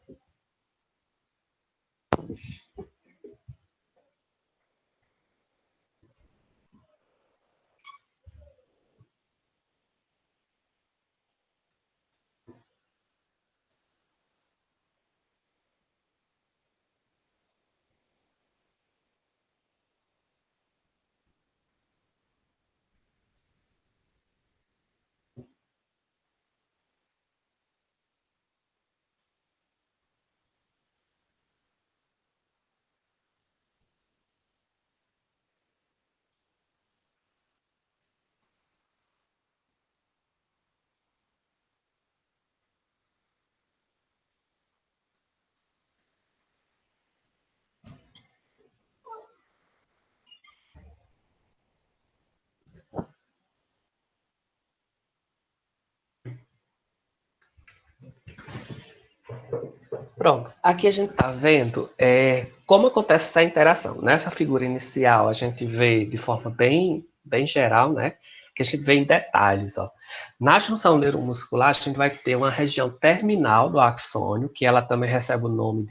Pronto, aqui a gente está vendo como acontece essa interação. Nessa figura inicial, a gente vê de forma bem geral, né? Que a gente vê em detalhes. Ó. Na junção neuromuscular, a gente vai ter uma região terminal do axônio, que ela também recebe o nome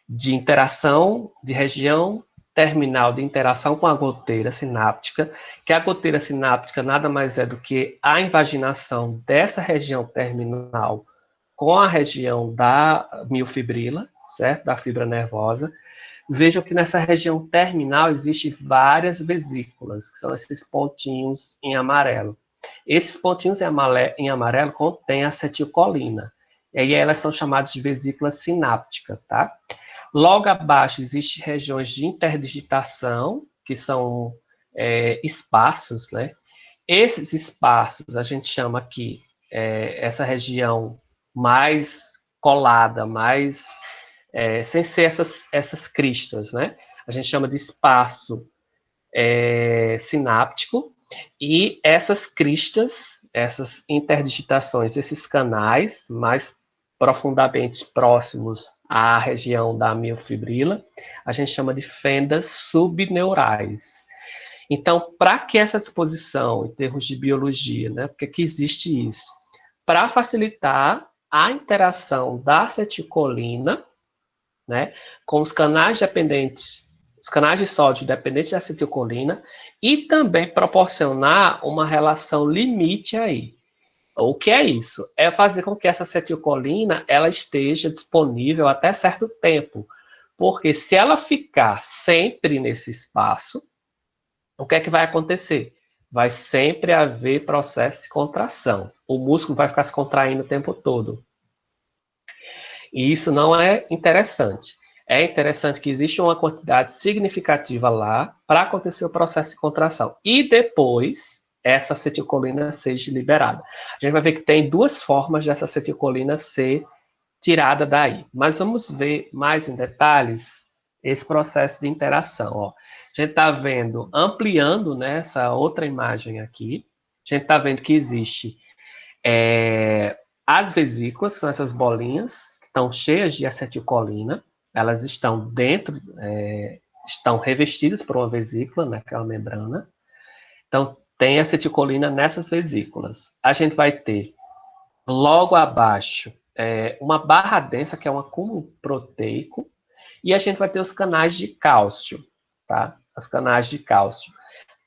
de interação, de região terminal de interação com a goteira sináptica, que a goteira sináptica nada mais é do que a invaginação dessa região terminal com a região da miofibrila, certo? Da fibra nervosa. Vejam que nessa região terminal existem várias vesículas, que são esses pontinhos em amarelo. Esses pontinhos em amarelo contêm acetilcolina, e aí elas são chamadas de vesícula sináptica, tá? Logo abaixo existem regiões de interdigitação, que são espaços, né? Esses espaços a gente chama aqui, essa região mais colada, mais sem ser essas cristas, né? A gente chama de espaço sináptico, e essas cristas, essas interdigitações, esses canais mais profundamente próximos à região da miofibrila, a gente chama de fendas subneurais. Então, para que essa disposição, em termos de biologia, né? Por que existe isso? Para facilitar a interação da acetilcolina, né, com os canais dependentes, os canais de sódio dependentes de acetilcolina, e também proporcionar uma relação limite aí. O que é isso? É fazer com que essa acetilcolina ela esteja disponível até certo tempo. Porque se ela ficar sempre nesse espaço, o que é que vai acontecer? Vai sempre haver processo de contração. O músculo vai ficar se contraindo o tempo todo. E isso não é interessante. É interessante que exista uma quantidade significativa lá para acontecer o processo de contração. E depois, essa acetilcolina seja liberada. A gente vai ver que tem duas formas dessa acetilcolina ser tirada daí. Mas vamos ver mais em detalhes esse processo de interação. Ó. A gente está vendo, ampliando né, essa outra imagem aqui, a gente está vendo que existe as vesículas, são essas bolinhas que estão cheias de acetilcolina, elas estão dentro, estão revestidas por uma vesícula, naquela membrana. Então, tem acetilcolina nessas vesículas. A gente vai ter, logo abaixo, uma barra densa, que é um acúmulo proteico, e a gente vai ter os canais de cálcio, tá? Os canais de cálcio.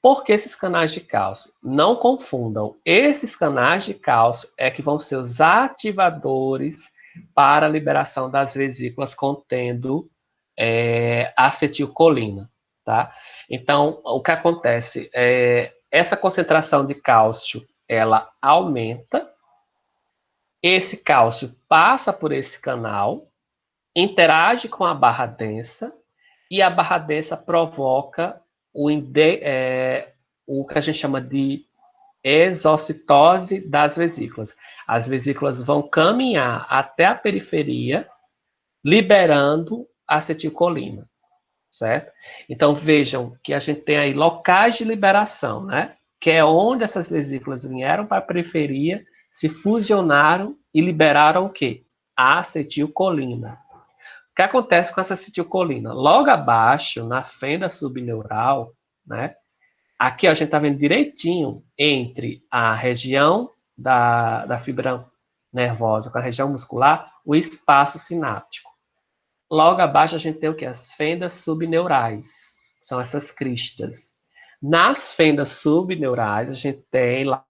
Por que esses canais de cálcio? Não confundam. Esses canais de cálcio é que vão ser os ativadores para a liberação das vesículas contendo acetilcolina, tá? Então, o que acontece? Essa concentração de cálcio, ela aumenta, esse cálcio passa por esse canal, interage com a barra densa, e a barra densa provoca o que a gente chama de exocitose das vesículas. As vesículas vão caminhar até a periferia, liberando acetilcolina, certo? Então, vejam que a gente tem aí locais de liberação, né? Que é onde essas vesículas vieram para a periferia, se fusionaram e liberaram o quê? A acetilcolina. O que acontece com essa acetilcolina? Logo abaixo, na fenda subneural, né? Aqui ó, a gente está vendo direitinho entre a região da fibra nervosa com a região muscular, o espaço sináptico. Logo abaixo a gente tem o que? As fendas subneurais, são essas cristas. Nas fendas subneurais, a gente tem lá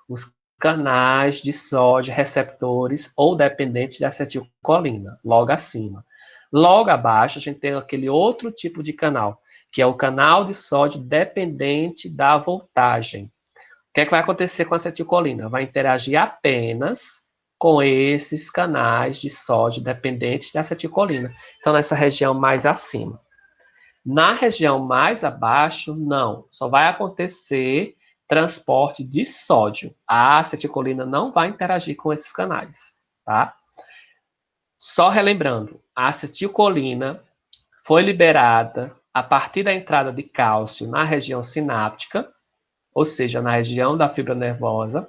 os canais de sódio receptores ou dependentes de acetilcolina, logo acima. Logo abaixo, a gente tem aquele outro tipo de canal, que é o canal de sódio dependente da voltagem. O que é que vai acontecer com a acetilcolina? Vai interagir apenas com esses canais de sódio dependentes de acetilcolina. Então, nessa região mais acima. Na região mais abaixo, não. Só vai acontecer transporte de sódio. A acetilcolina não vai interagir com esses canais, tá? Só relembrando, a acetilcolina foi liberada a partir da entrada de cálcio na região sináptica, ou seja, na região da fibra nervosa.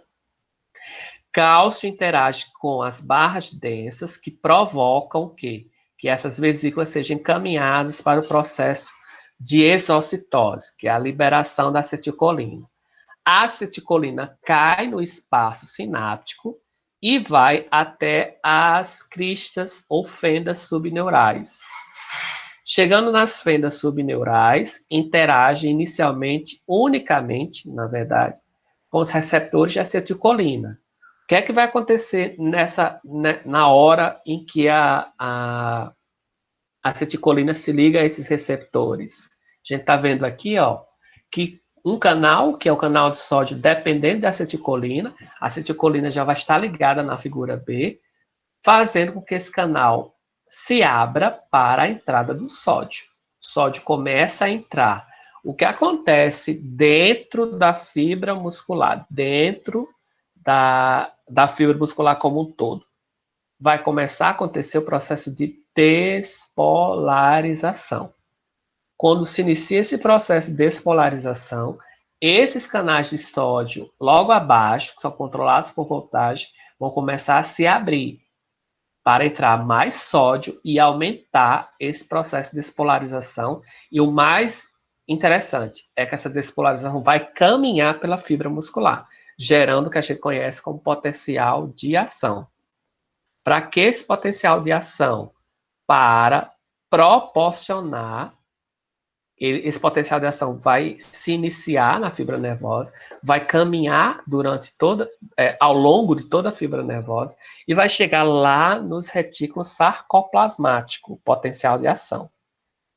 Cálcio interage com as barras densas que provocam o quê? Que essas vesículas sejam encaminhadas para o processo de exocitose, que é a liberação da acetilcolina. A acetilcolina cai no espaço sináptico e vai até as cristas ou fendas subneurais. Chegando nas fendas subneurais, interage inicialmente, unicamente, na verdade, com os receptores de acetilcolina. O que é que vai acontecer na hora em que a acetilcolina se liga a esses receptores? A gente está vendo aqui, ó, que um canal, que é o canal de sódio dependente da acetilcolina, a acetilcolina já vai estar ligada na figura B, fazendo com que esse canal se abra para a entrada do sódio. O sódio começa a entrar. O que acontece dentro da fibra muscular, dentro da fibra muscular como um todo? Vai começar a acontecer o processo de despolarização. Quando se inicia esse processo de despolarização, esses canais de sódio logo abaixo, que são controlados por voltagem, vão começar a se abrir para entrar mais sódio e aumentar esse processo de despolarização. E o mais interessante é que essa despolarização vai caminhar pela fibra muscular, gerando o que a gente conhece como potencial de ação. Para que esse potencial de ação? Para proporcionar, esse potencial de ação vai se iniciar na fibra nervosa, vai caminhar ao longo de toda a fibra nervosa e vai chegar lá nos retículos sarcoplasmáticos, potencial de ação.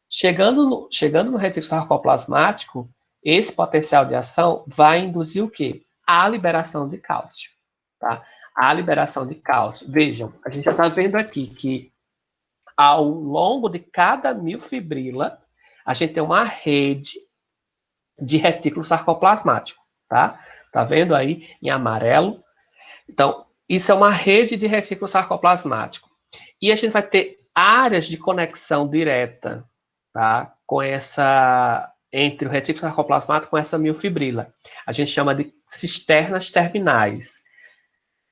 Chegando no retículo sarcoplasmático, esse potencial de ação vai induzir o quê? A liberação de cálcio, tá? A liberação de cálcio. Vejam, a gente já está vendo aqui que ao longo de cada miofibrila, a gente tem uma rede de retículo sarcoplasmático, tá? Tá vendo aí em amarelo? Então, isso é uma rede de retículo sarcoplasmático. E a gente vai ter áreas de conexão direta, tá? Entre o retículo sarcoplasmático com essa miofibrila. A gente chama de cisternas terminais.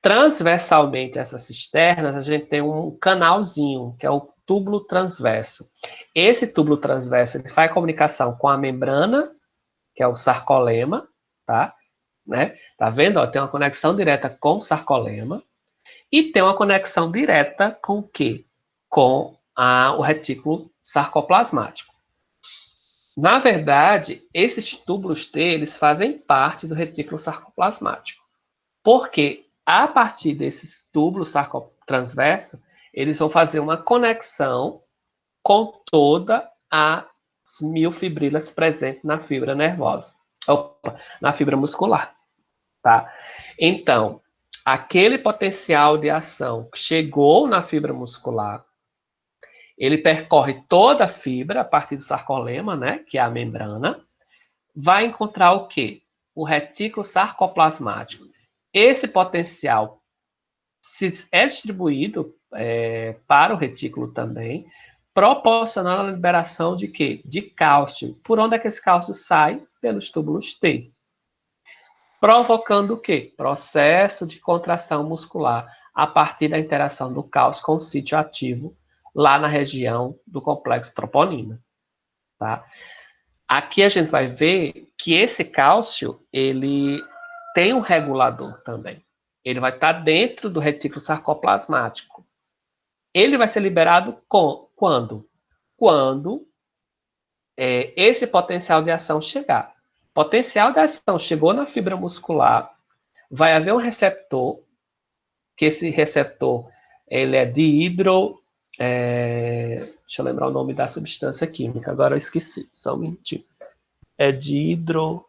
Transversalmente essas cisternas, a gente tem um canalzinho, que é o túbulo transverso. Esse túbulo transverso ele faz comunicação com a membrana, que é o sarcolema, tá? Né? Tá vendo? Ó, tem uma conexão direta com o sarcolema e tem uma conexão direta com o quê? Com o retículo sarcoplasmático. Na verdade, esses túbulos T, eles fazem parte do retículo sarcoplasmático. Porque a partir desses túbulos sarcotransversos, eles vão fazer uma conexão com todas as miofibrilas presentes na fibra nervosa, na fibra muscular, tá? Então, aquele potencial de ação que chegou na fibra muscular, ele percorre toda a fibra a partir do sarcolema, né, que é a membrana, vai encontrar o quê? O retículo sarcoplasmático. Esse potencial é distribuído para o retículo também, proporcionando a liberação de quê? De cálcio. Por onde é que esse cálcio sai? Pelos túbulos T. Provocando o quê? Processo de contração muscular a partir da interação do cálcio com o sítio ativo lá na região do complexo troponina. Tá? Aqui a gente vai ver que esse cálcio, ele tem um regulador também. Ele vai estar dentro do retículo sarcoplasmático. Ele vai ser liberado quando? Quando esse potencial de ação chegar. Potencial de ação chegou na fibra muscular, vai haver um receptor, que esse receptor ele é deixa eu lembrar o nome da substância química, agora eu esqueci, só um minutinho. É deixa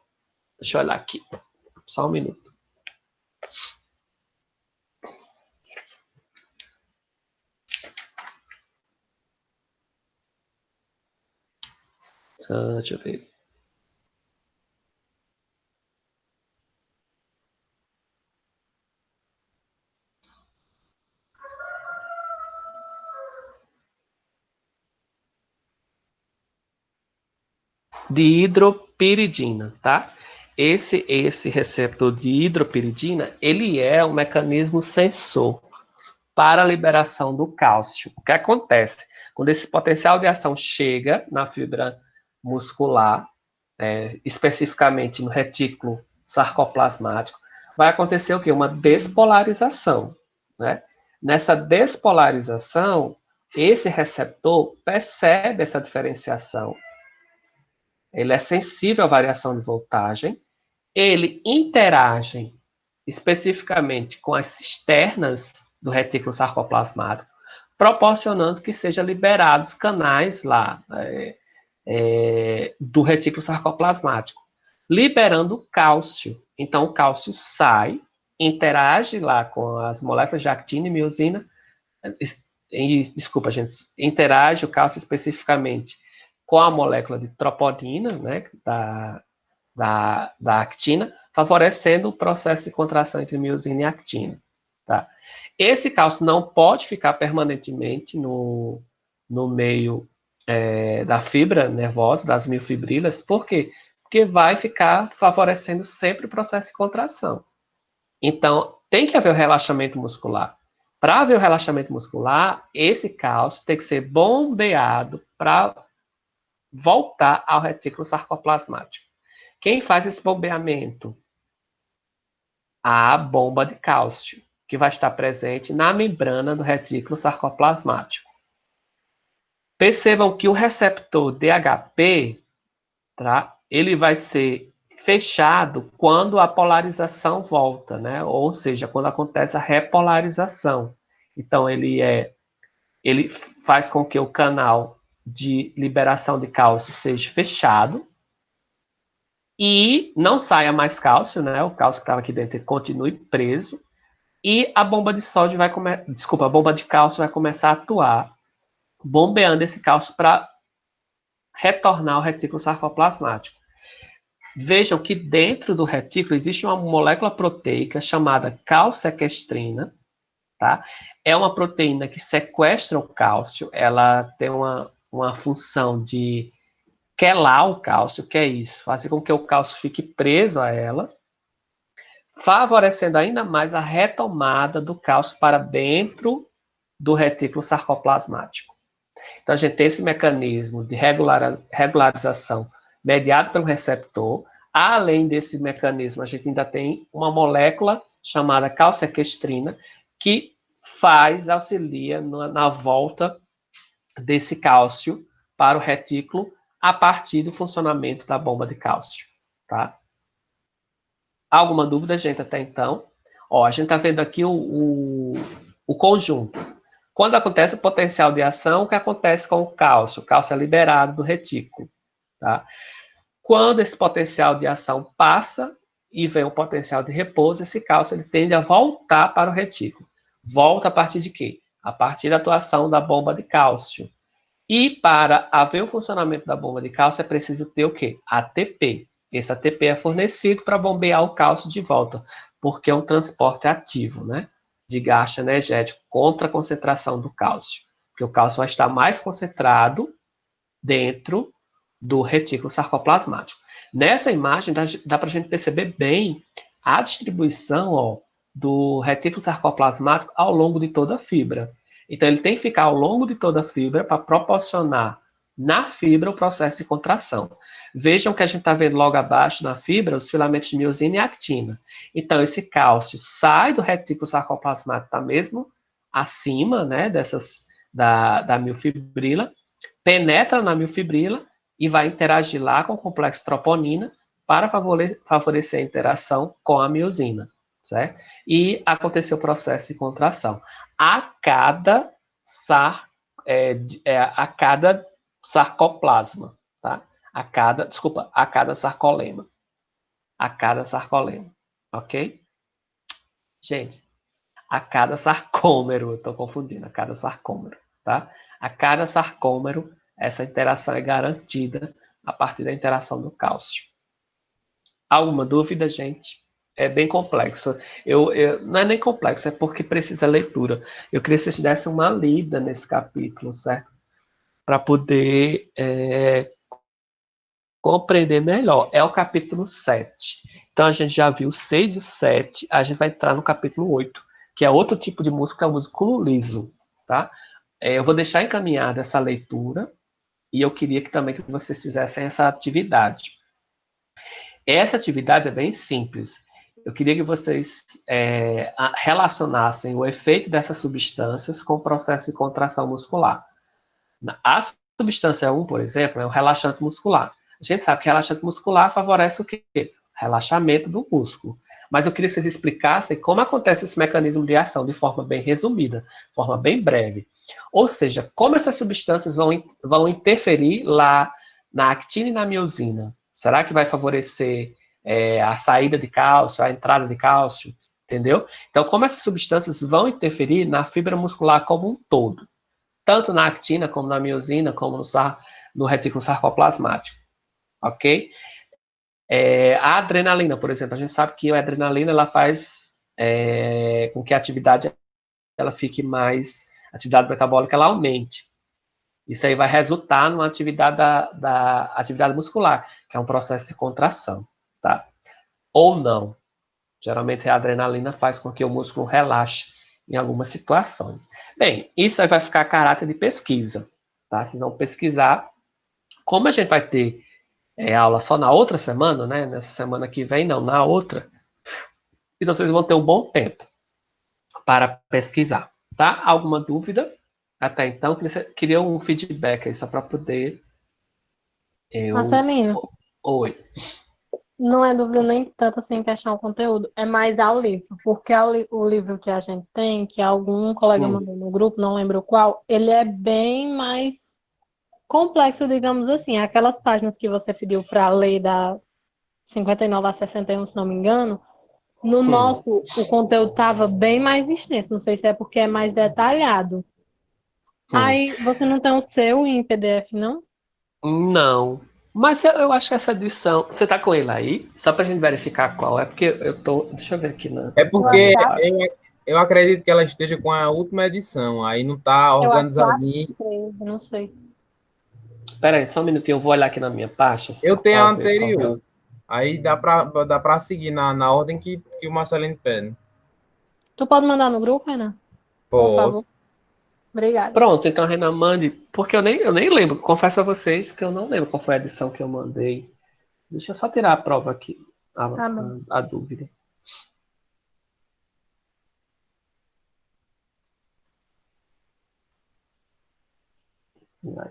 eu olhar aqui, só um minuto. Deixa eu ver. Dihidropiridina, tá? Esse receptor de hidropiridina, ele é um mecanismo sensor para a liberação do cálcio. O que acontece? Quando esse potencial de ação chega na fibra muscular, especificamente no retículo sarcoplasmático, vai acontecer o quê? Uma despolarização, né? Nessa despolarização, esse receptor percebe essa diferenciação, ele é sensível à variação de voltagem, ele interage especificamente com as cisternas do retículo sarcoplasmático, proporcionando que sejam liberados canais lá do retículo sarcoplasmático, liberando cálcio. Então, o cálcio sai, interage lá com as moléculas de actina e miosina, desculpa, gente, interage o cálcio especificamente com a molécula de troponina, né, da actina, favorecendo o processo de contração entre miosina e actina. Tá? Esse cálcio não pode ficar permanentemente no meio da fibra nervosa, das miofibrilas. Por quê? Porque vai ficar favorecendo sempre o processo de contração. Então, tem que haver o relaxamento muscular. Para haver o relaxamento muscular, esse cálcio tem que ser bombeado para voltar ao retículo sarcoplasmático. Quem faz esse bombeamento? A bomba de cálcio, que vai estar presente na membrana do retículo sarcoplasmático. Percebam que o receptor DHP, tá? Ele vai ser fechado quando a polarização volta, né? Ou seja, quando acontece a repolarização. Então, ele faz com que o canal de liberação de cálcio seja fechado e não saia mais cálcio, né? O cálcio que estava aqui dentro continue preso e a bomba de sódio vai a bomba de cálcio vai começar a atuar, bombeando esse cálcio para retornar ao retículo sarcoplasmático. Vejam que dentro do retículo existe uma molécula proteica chamada calcequestrina, tá? É uma proteína que sequestra o cálcio, ela tem uma função de quelar o cálcio, que é isso, fazer com que o cálcio fique preso a ela, favorecendo ainda mais a retomada do cálcio para dentro do retículo sarcoplasmático. Então, a gente tem esse mecanismo de regularização mediado pelo receptor. Além desse mecanismo, a gente ainda tem uma molécula chamada calcequestrina, que auxilia na volta desse cálcio para o retículo a partir do funcionamento da bomba de cálcio, tá? Alguma dúvida, gente, até então? Ó, a gente está vendo aqui o conjunto. Quando acontece o potencial de ação, o que acontece com o cálcio? O cálcio é liberado do retículo, tá? Quando esse potencial de ação passa e vem o potencial de repouso, esse cálcio ele tende a voltar para o retículo. Volta a partir de quê? A partir da atuação da bomba de cálcio. E para haver o funcionamento da bomba de cálcio é preciso ter o quê? ATP. Esse ATP é fornecido para bombear o cálcio de volta, porque é um transporte ativo, né? De gasto energético contra a concentração do cálcio. Porque o cálcio vai estar mais concentrado dentro do retículo sarcoplasmático. Nessa imagem dá para a gente perceber bem a distribuição do retículo sarcoplasmático ao longo de toda a fibra. Então, ele tem que ficar ao longo de toda a fibra para proporcionar na fibra o processo de contração. Vejam que a gente está vendo logo abaixo na fibra os filamentos de miosina e actina. Então, esse cálcio sai do retículo sarcoplasmático, está mesmo acima, né, da miofibrila, penetra na miofibrila e vai interagir lá com o complexo troponina para favorecer a interação com a miosina, certo? E aconteceu o processo de contração. A cada sarcoplasma, tá? A cada sarcolema. A cada sarcolema, ok? Gente, a cada sarcômero, eu estou confundindo, a cada sarcômero, tá? A cada sarcômero, essa interação é garantida a partir da interação do cálcio. Alguma dúvida, gente? É bem complexo. Não é nem complexo, é porque precisa leitura. Eu queria que vocês dessem uma lida nesse capítulo, certo? Para poder compreender melhor. É o capítulo 7. Então, a gente já viu o 6 e o 7. A gente vai entrar no capítulo 8, que é outro tipo de músculo, que é o músculo liso, tá? Eu vou deixar encaminhada essa leitura e eu queria também que vocês fizessem essa atividade. Essa atividade é bem simples. Eu queria que vocês relacionassem o efeito dessas substâncias com o processo de contração muscular. A substância 1, por exemplo, é o relaxante muscular. A gente sabe que relaxante muscular favorece o quê? Relaxamento do músculo. Mas eu queria que vocês explicassem como acontece esse mecanismo de ação de forma bem resumida, de forma bem breve. Ou seja, como essas substâncias vão interferir lá na actina e na miosina. Será que vai favorecer a saída de cálcio, a entrada de cálcio? Entendeu? Então, como essas substâncias vão interferir na fibra muscular como um todo, tanto na actina, como na miosina, como no retículo sarcoplasmático. Ok? A adrenalina, por exemplo, a gente sabe que a adrenalina ela faz com que a atividade ela fique mais, a atividade metabólica ela aumente. Isso aí vai resultar numa atividade da atividade muscular, que é um processo de contração, tá? Ou não. Geralmente a adrenalina faz com que o músculo relaxe em algumas situações. Bem, isso aí vai ficar a caráter de pesquisa, tá? Vocês vão pesquisar Como a gente vai ter aula só na outra semana, né? Nessa semana que vem, não, na outra. Então vocês vão ter um bom tempo para pesquisar, tá? Alguma dúvida? Até então, queria um feedback aí, só para poder eu... Marcelino, Oi. não é dúvida nem tanto assim em questão ao conteúdo, é mais ao livro, porque o livro que a gente tem, que algum colega mandou no grupo, não lembro qual, ele é bem mais complexo, digamos assim. Aquelas páginas que você pediu para ler da 59 a 61, se não me engano, no nosso, o conteúdo estava bem mais extenso. Não sei se é porque é mais detalhado. Aí, você não tem o seu em PDF, não? Não. Mas eu acho que essa edição. Você tá com ele aí? Só pra gente verificar qual é, porque eu tô. Deixa eu ver aqui na. É Eu acho porque que é, eu acredito que ela esteja com a última edição, aí não tá eu acho que é a organizadinho. 13, não sei. Pera aí, só um minutinho, eu vou olhar aqui na minha pasta, Eu só tenho pra a ver qual é. anterior. Aí dá pra seguir na ordem que o Marcelino pede. Tu pode mandar no grupo, Renan? Por favor. Posso. Obrigada. Pronto, então, Renan, mande. Porque eu nem lembro. Confesso a vocês que eu não lembro qual foi a edição que eu mandei. Deixa eu só tirar a prova aqui. A, Tá bom. a dúvida. Vai.